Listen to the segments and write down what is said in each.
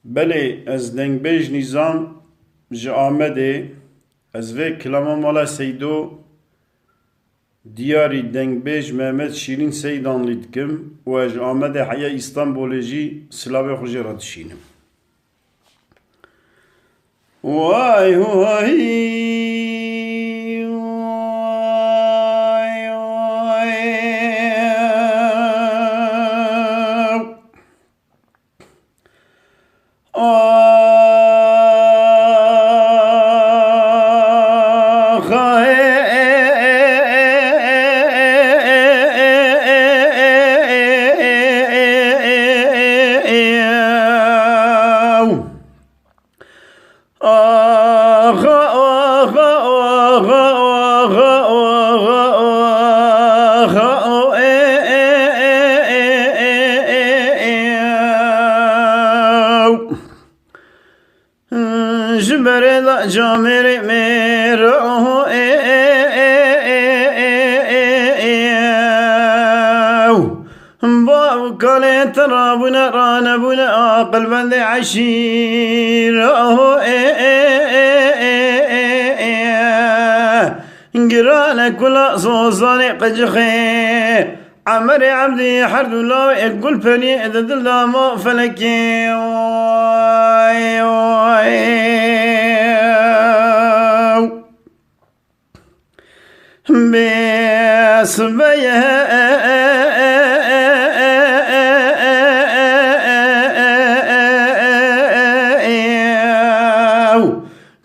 بله از دنگبیج نظام جا آمده از وی کلمه مالا سیدو دیاری دنگبیج محمد شیرین سیدان لیدکم و از آمده حیا استانبول جی سلاوی خوشی را تشینم وای وای جبريل جامر ميرو باب قال ترابنا رانا بنا قلبا عشير قرانا كل صوصاني قجخي عمر عبدي حرد الله يقول فني إذا دلنا ما فلكي بس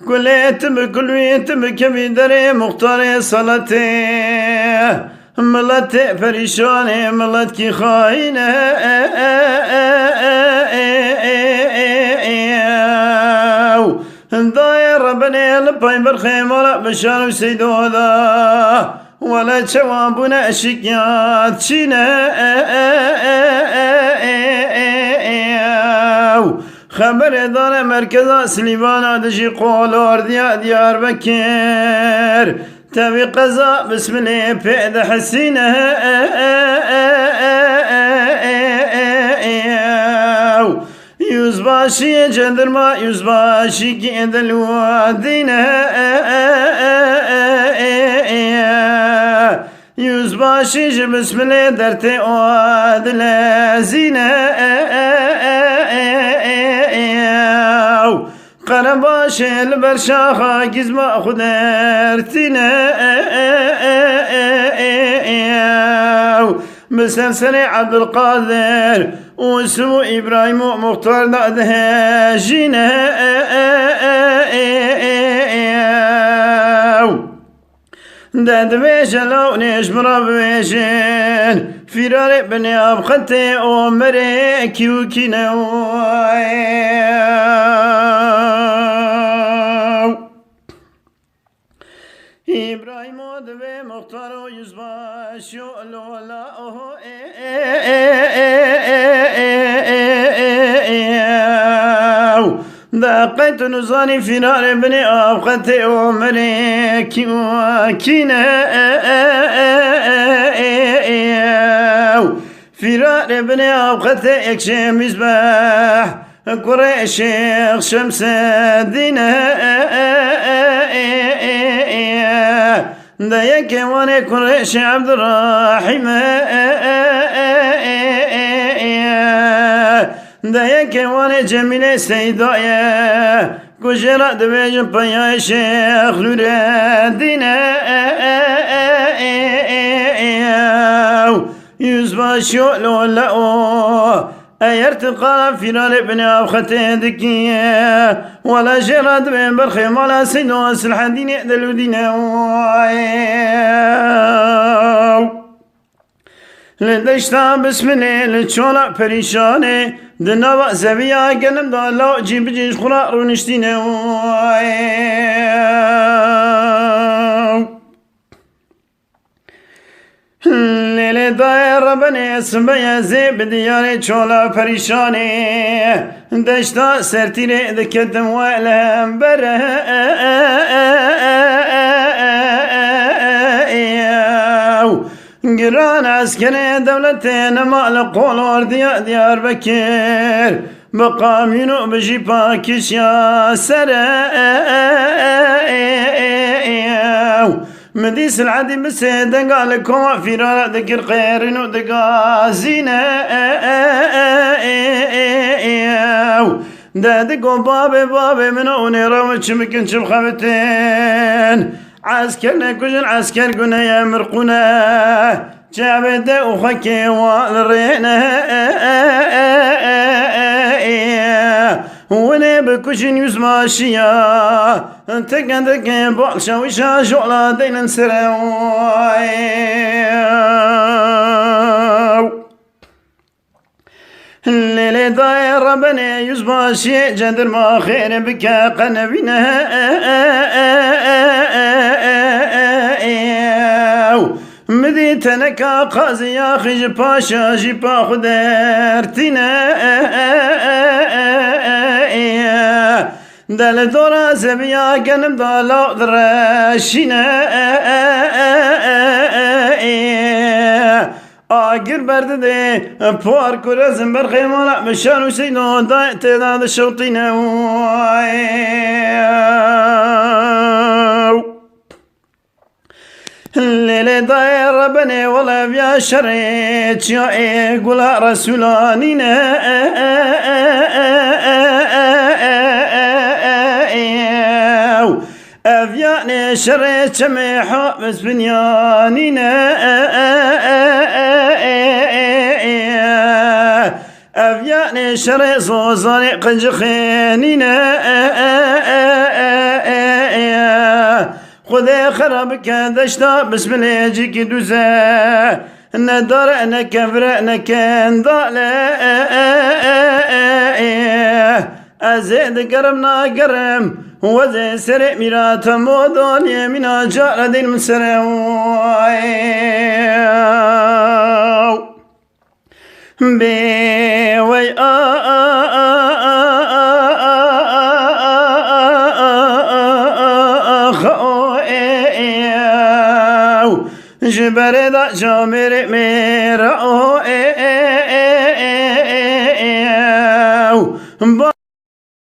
كل يتم كل يتم كبي دري مختار صلاتي ملت فريشاني ملت كي خاينة داير ربنا لباي برخيم ولا بشار سيدو ذا ولا شوابنا شكيات شينا خبر دار مركز سليمان دشي قولور ديار بكر تبي قزا بسم الله فئد حسينه يزباشي جندر ما يزباشي كيد الوادينه يزباشي بسم الله درتي واد لازينه قرباش البرشاخة قزمة خدرتنا مسلسل عبد القادر واسمو إبراهيم مختار دادها جينا داد بيش لو نجمر بيشن فرار بني أبخطي أمري كيوكينا إبراهيم دبي مختار يزباش لولا دقيت نزاني في نار بني أبخطي أمري كينا فرار بني أبخطي اكشي مزباح قريش شمس الدين دايك وانا قريش عبد الرحيم دايك وانا جميل سيدايا كجرا دبيج بيا شيخ نور الدين يزباش لولا ارتقى في نار ابن أبختي ذكية ولا جرد بين برخيم ولا سيدوس الحدين يأدلو دينه لدشتا بسم الله لتشولا بريشاني دنوا زبيا قلم دالو جيب جيش خراء رونشتينه لیلی دایر ربنی سبیا زیب دیاری چولا پریشانی دشتا سرتیری دکتم والهم بره گران عسکری دولتی نمال قولور ديار بكر بقامينو بجي باكيش يا سراو مديس العدي بسيدة قال كوا في رأى ذكر خيرين ودقا زينة دادقو بابي منوني روش مكنش بخمتين عسكرنا كجن عسكر قنا يا مرقنا جابد وخكي والرينا وني بكوشن يزما شيا انت قدك بوشا وشا شغلا دين نسراو الليلة داير ربنا يزما شي جدر ما خير بك قنبنا مديتنك قازي يا اخي جباشا جبا خدرتنا دل دورا زبيا قنب دالا درشنا آگر برد ده پار کرزم بر خیمالا مشان و سیدو دای تعداد شوطینا الليلة داير ربنا ولا بيا شريت يا ايه قولا رسولانينا أفياني شريت شميحو بس بنيانينا أفياني شريت صوصاني قنج خينينا خذي خربك دشتا بسم الله يجيك دوزا ندار انا كفر انا كان ضالة ازيد قرمنا قرم وزي سرق ميرات مودون يمينا جار دين مسرو بي وي جبر دا جامر میرا